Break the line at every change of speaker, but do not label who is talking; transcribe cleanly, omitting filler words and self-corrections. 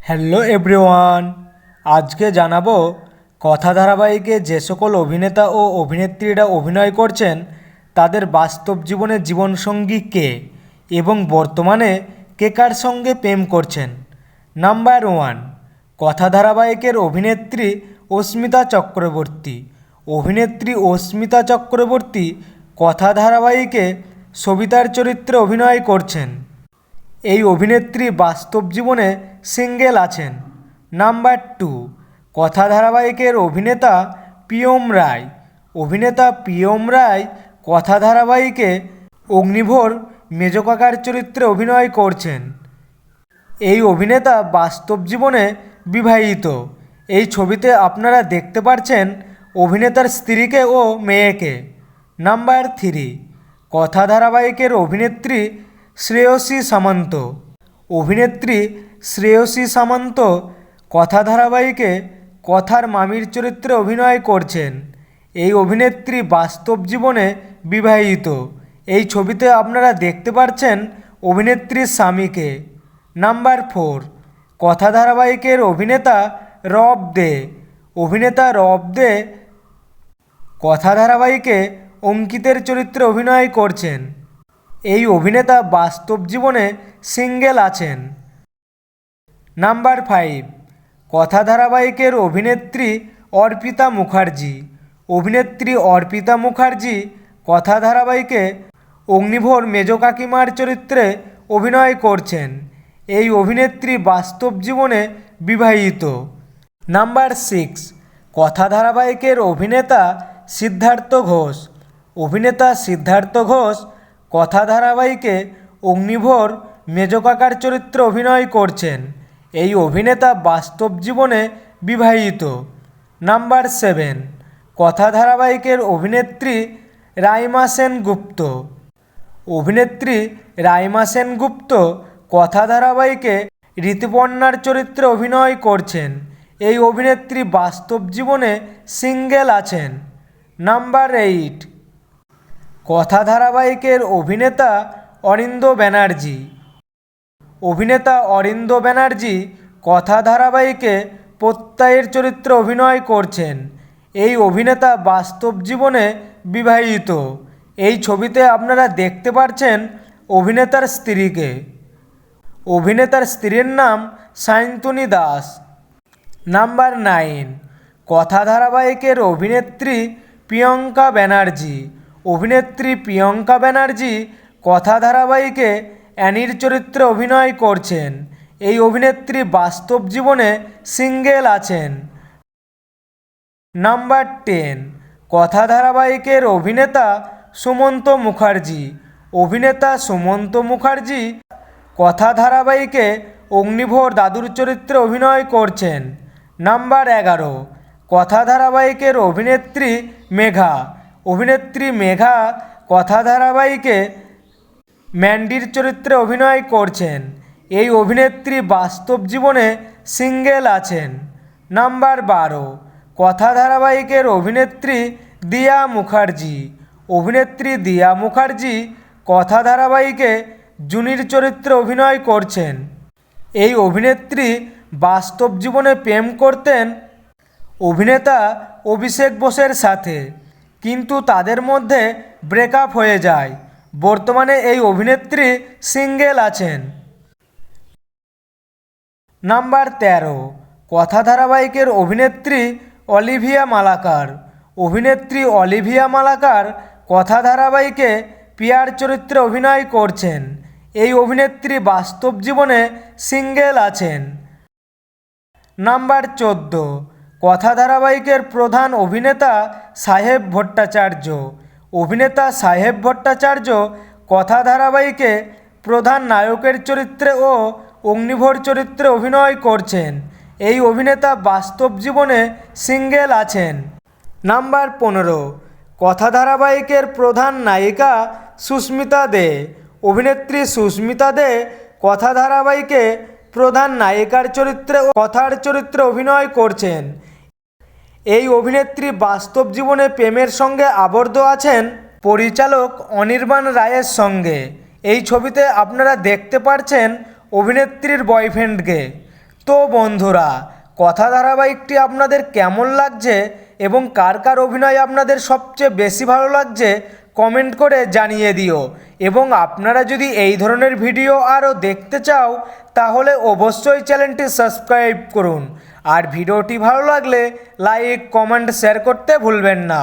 Hello everyone, আজকে জানাবো কথা ধারাবাহিকে যে সকল অভিনেতা ও অভিনেত্রীরা অভিনয় করছেন তাদের বাস্তব জীবনের জীবনসঙ্গী কে এবং বর্তমানে কে কার সঙ্গে প্রেম করছেন। নাম্বার 1, কথা ধারাবাহিকের অভিনেত্রী অস্মিতা চক্রবর্তী। অভিনেত্রী অস্মিতা চক্রবর্তী কথা ধারাবাহিকে সবিতার চরিত্রে অভিনয় করছেন। এই অভিনেত্রী বাস্তব জীবনে সিঙ্গেল আছেন। নাম্বার 2, কথা ধারাবাহিকের অভিনেতা প্রিয়ম রায়। অভিনেতা প্রিয়ম রায় কথা ধারাবাহিকে অগ্নিভোর মেজ কাকার চরিত্রে অভিনয় করছেন। এই অভিনেতা বাস্তব জীবনে বিবাহিত। এই ছবিতে আপনারা দেখতে পাচ্ছেন অভিনেতার স্ত্রীকে ও মেয়েকে। নাম্বার 3, কথা ধারাবাহিকের অভিনেত্রী শ্রেয়সী সামন্ত। অভিনেত্রী শ্রেয়সী সামন্ত কথা ধারাবাহিকে কথার মামির চরিত্রে অভিনয় করছেন। এই অভিনেত্রী বাস্তব জীবনে বিবাহিত। এই ছবিতে আপনারা দেখতে পাচ্ছেন অভিনেত্রীর স্বামীকে। নাম্বার 4, কথা ধারাবাহিকের অভিনেতা রব দে। অভিনেতা রব দে কথা ধারাবাহিকে অঙ্কিতের চরিত্রে অভিনয় করছেন। এই অভিনেতা বাস্তব জীবনে সিঙ্গেল আছেন। নাম্বার 5, কথা ধারাবাহিকের অভিনেত্রী অর্পিতা মুখার্জি। অভিনেত্রী অর্পিতা মুখার্জি কথা ধারাবাহিকে অগ্নিভোর মেজ কাকিমার চরিত্রে অভিনয় করছেন। এই অভিনেত্রী বাস্তব জীবনে বিবাহিত। নাম্বার 6, কথা ধারাবাহিকের অভিনেতা সিদ্ধার্থ ঘোষ। অভিনেতা সিদ্ধার্থ ঘোষ কথা ধারাবাহিকে অগ্নিভোর মেজ কাকার চরিত্রে অভিনয় করছেন। এই অভিনেতা বাস্তব জীবনে বিবাহিত। নাম্বার 7, কথা ধারাবাহিকের অভিনেত্রী রাইমা সেনগুপ্ত। অভিনেত্রী রাইমা সেনগুপ্ত কথা ধারাবাহিকে ঋতুপর্ণার চরিত্রে অভিনয় করছেন। এই অভিনেত্রী বাস্তব জীবনে সিঙ্গেল আছেন। নাম্বার 8, কথা ধারাবাহিকের অভিনেতা অরিন্দ্র ব্যানার্জি। অভিনেতা অরিন্দ্র ব্যানার্জি কথা ধারাবাহিকে প্রত্যয়ের চরিত্রে অভিনয় করছেন। এই অভিনেতা বাস্তব জীবনে বিবাহিত। এই ছবিতে আপনারা দেখতে পাচ্ছেন অভিনেতার স্ত্রীকে। অভিনেতার স্ত্রীর নাম সায়ন্তনী দাস। নাম্বার 9, কথা ধারাবাহিকের অভিনেত্রী প্রিয়ঙ্কা ব্যানার্জি। অভিনেত্রী প্রিয়ঙ্কা ব্যানার্জি কথা ধারাবাহিকে অ্যানির চরিত্রে অভিনয় করছেন। এই অভিনেত্রী বাস্তব জীবনে সিঙ্গেল আছেন। নাম্বার 10, কথা ধারাবাহিকের অভিনেতা সুমন্ত মুখার্জি। অভিনেতা সুমন্ত মুখার্জি কথা ধারাবাহিকে অগ্নিভোর দাদুর চরিত্রে অভিনয় করছেন। নাম্বার 11, কথা ধারাবাহিকের অভিনেত্রী মেঘা। অভিনেত্রী মেঘা কথা ধারাবাহিকে ম্যান্ডির চরিত্রে অভিনয় করছেন। এই অভিনেত্রী বাস্তব জীবনে সিঙ্গেল আছেন। নাম্বার 12, কথা ধারাবাহিকের অভিনেত্রী দিয়া মুখার্জি। অভিনেত্রী দিয়া মুখার্জি কথা ধারাবাহিকে জুনির চরিত্রে অভিনয় করছেন। এই অভিনেত্রী বাস্তব জীবনে প্রেম করতেন অভিনেতা অভিষেক বোসের সাথে, কিন্তু তাদের মধ্যে ব্রেকআপ হয়ে যায়। বর্তমানে এই অভিনেত্রী সিঙ্গেল আছেন। নাম্বার 13, কথা ধারাবাহিকের অভিনেত্রী অলিভিয়া মালাকার। অভিনেত্রী অলিভিয়া মালাকার কথা ধারাবাহিকে পিয়ার চরিত্রে অভিনয় করছেন। এই অভিনেত্রী বাস্তব জীবনে সিঙ্গেল আছেন। নাম্বার 14, কথা ধারাবাহিকের প্রধান অভিনেতা সাহেব ভট্টাচার্য। অভিনেতা সাহেব ভট্টাচার্য কথা ধারাবাহিকে প্রধান নায়কের চরিত্রে ও অগ্নিভোর চরিত্রে অভিনয় করছেন। এই অভিনেতা বাস্তব জীবনে সিঙ্গেল আছেন। নাম্বার 15, কথা ধারাবাহিকের প্রধান নায়িকা সুস্মিতা দে। অভিনেত্রী সুস্মিতা দে কথা ধারাবাহিকে প্রধান নায়িকার চরিত্রে ও কথার চরিত্রে অভিনয় করছেন। এই অভিনেত্রী বাস্তব জীবনে প্রেমের সঙ্গে আবদ্ধ আছেন পরিচালক অনির্বাণ রায়ের সঙ্গে। এই ছবিতে আপনারা দেখতে পাচ্ছেন অভিনেত্রীর বয়ফ্রেন্ডকে। তো বন্ধুরা, কথা ধারাবাহিকটি আপনাদের কেমন লাগছে এবং কার কার অভিনয় আপনাদের সবচেয়ে বেশি ভালো লাগছে কমেন্ট করে জানিয়ে দিও। এবং আপনারা যদি এই ধরনের ভিডিও আরও দেখতে চাও তাহলে অবশ্যই চ্যানেলটি সাবস্ক্রাইব করুন। আর ভিডিওটি ভালো লাগলে লাইক, কমেন্ট, শেয়ার করতে ভুলবেন না।